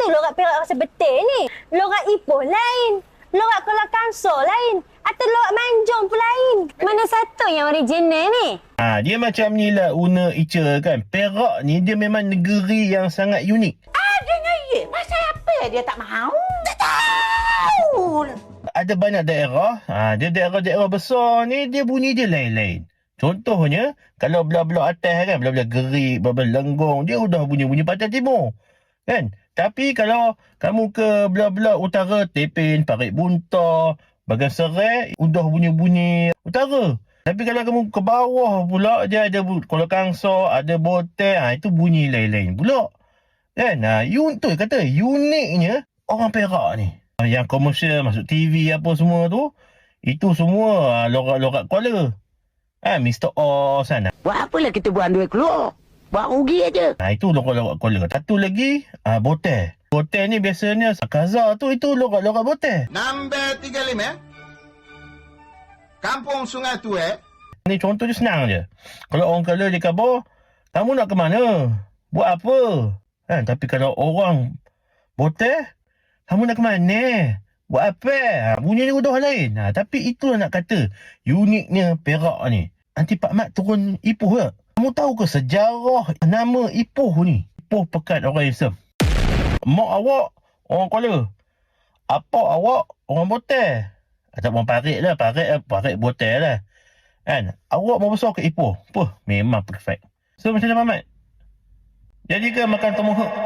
tu lorak Perak rasa betul ni. Lorak Ipoh lain. Lorak Kuala Kangsar lain. Atau lorak Manjung pun lain. Mana satu yang original ni? Dia macam ni lah Una Ica kan. Perak ni dia memang negeri yang sangat unik. Adanya ye. Masa apa dia tak mahu? Tak tahu. Ada banyak daerah, dia daerah-daerah besar ni dia bunyi dia lain-lain. Contohnya, kalau belah-belah atas kan, belah-belah Gerik, belah-belah Lenggong, dia udah bunyi-bunyi Pantai Timur. Kan? Tapi kalau kamu ke belah-belah utara, Tepin, Parit Buntar, Bagan Serai, udah bunyi-bunyi utara. Tapi kalau kamu ke bawah pula, dia ada Kuala Kangsar, ada Botek, itu bunyi lain-lain pula. Kan? Tu kata, uniknya orang Perak ni. Yang komersial, masuk TV apa semua tu, itu semua lorak-lorak Kuala. Mr. Oz kan. Buat apalah kita buat duit keluar? Buat rugi aja. Itu lorak-lorak Kuala. Satu lagi, Botek. Botek ni biasanya Kaza tu, itu lorak-lorak Botek. Nombor 35. Kampung Sungai Tuek. Ni contoh je senang je. Kalau orang Kuala dia khabar, kamu nak ke mana? Buat apa? Tapi kalau orang Botek, kamu nak ke mana? Buat apa? Bunyi ni udah lain. Tapi itulah nak kata uniknya Perak ni. Nanti Pak Mat turun Ipoh ke? Kamu tahu ke sejarah nama Ipoh ni? Ipoh Pekat orang Islam. Mak awak orang Kuala. Apa awak orang Botek. Atau orang Parit lah. Parit Botek lah. Kan? Awak mau besar ke Ipoh? Memang perfect. So macam mana Pak Mat? Jadi ke makan temuhuk?